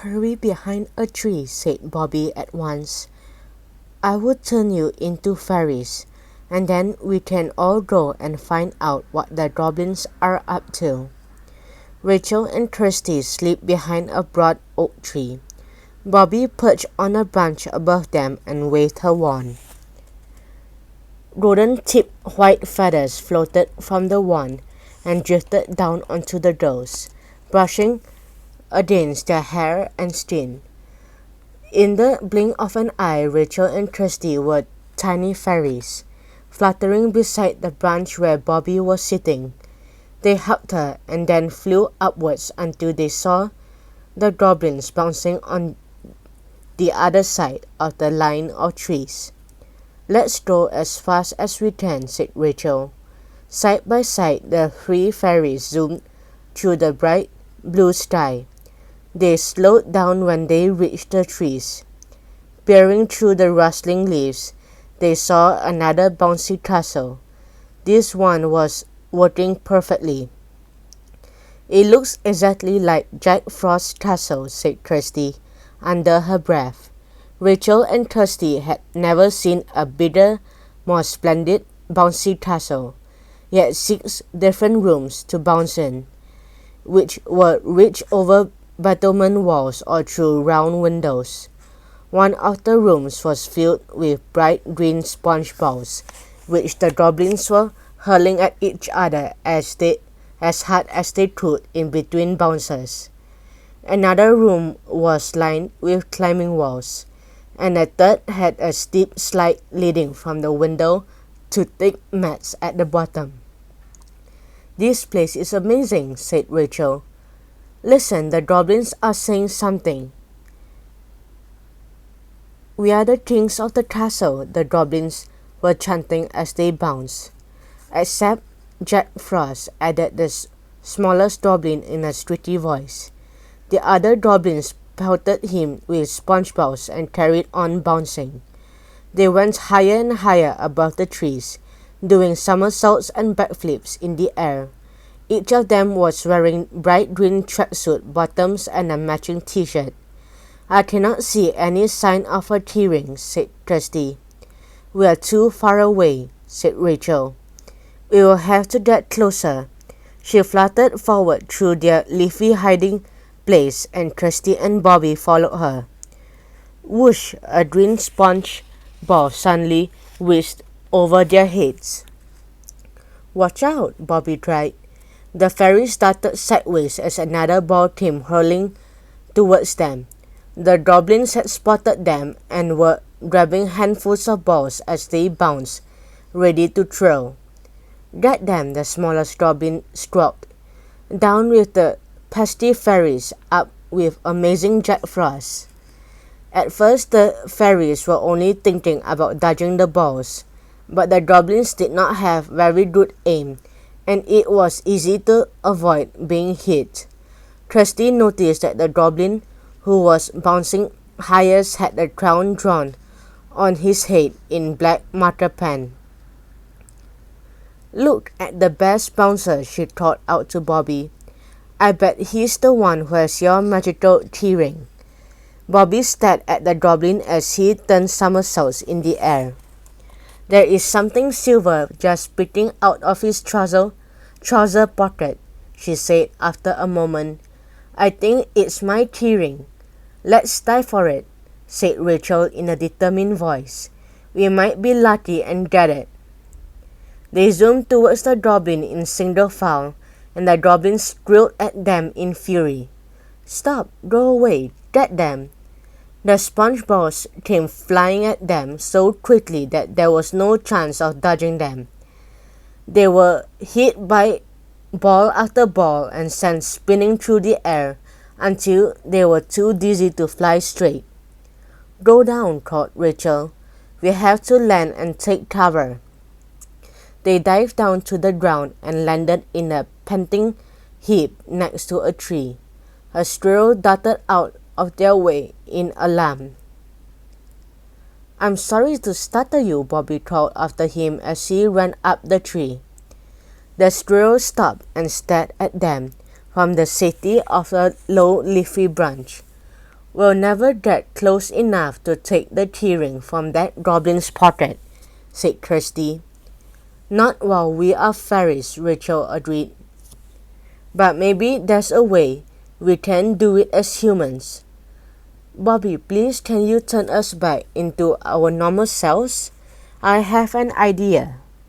Hurry behind a tree, said Bobbi at once. I will turn you into fairies, and then we can all go and find out what the goblins are up to. Rachel and Kirsty slipped behind a broad oak tree. Bobbi perched on a branch above them and waved her wand. Golden-tipped white feathers floated from the wand and drifted down onto the girls, brushing against their hair and skin. In the blink of an eye, Rachel and Kirsty were tiny fairies, fluttering beside the branch where Bobbi was sitting. They hugged her and then flew upwards until they saw the goblins bouncing on the other side of the line of trees. Let's go as fast as we can, said Rachel. Side by side, the three fairies zoomed through the bright blue sky. They slowed down when they reached the trees. Peering through the rustling leaves, they saw another bouncy castle. This one was working perfectly. It looks exactly like Jack Frost's castle, said Kirsty under her breath. Rachel and Kirsty had never seen a bigger, more splendid bouncy castle. Yet 6 different rooms to bounce in, which were reached over battlement walls or through round windows. One of the rooms was filled with bright green sponge balls, which the goblins were hurling at each other as hard as they could in between bounces. Another room was lined with climbing walls, and a third had a steep slide leading from the window to thick mats at the bottom. This place is amazing, said Rachel. Listen, the goblins are saying something. We are the kings of the castle, the goblins were chanting as they bounced. Except Jack Frost, added the smallest goblin in a squeaky voice. The other goblins pelted him with sponge balls and carried on bouncing. They went higher and higher above the trees, doing somersaults and backflips in the air. Each of them was wearing bright green tracksuit bottoms and a matching t-shirt. I cannot see any sign of a tearing, said Kirsty. We are too far away, said Rachel. We will have to get closer. She fluttered forward through their leafy hiding place, and Kirsty and Bobbi followed her. Whoosh! A green sponge ball suddenly whisked over their heads. Watch out, Bobbi cried. The fairies darted sideways as another ball came hurling towards them. The goblins had spotted them and were grabbing handfuls of balls as they bounced, ready to throw. Get them, the smallest goblin squawked. Down with the pesky fairies, up with amazing Jack Frost. At first the fairies were only thinking about dodging the balls, but the goblins did not have very good aim, and it was easy to avoid being hit. Kirsty noticed that the goblin who was bouncing highest had a crown drawn on his head in black marker pen. Look at the best bouncer, she called out to Bobbi. I bet he's the one who has your magical keyring. Bobbi stared at the goblin as he turned somersaults in the air. There is something silver just peeking out of his trouser pocket, she said after a moment. I think it's my keyring. Let's die for it, said Rachel in a determined voice. We might be lucky and get it. They zoomed towards the goblin in single file, and the goblin squealed at them in fury. Stop, go away, get them. The sponge balls came flying at them so quickly that there was no chance of dodging them. They were hit by ball after ball and sent spinning through the air until they were too dizzy to fly straight. Go down, called Rachel. We have to land and take cover. They dived down to the ground and landed in a panting heap next to a tree. A squirrel darted out of their way in alarm. I'm sorry to startle you, Bobbi called after him as he ran up the tree. The squirrel stopped and stared at them from the safety of a low leafy branch. We'll never get close enough to take the keyring from that goblin's portrait, said Kirsty. Not while we are fairies, Rachel agreed. But maybe there's a way we can do it as humans. Bobbi, please can you turn us back into our normal selves? I have an idea.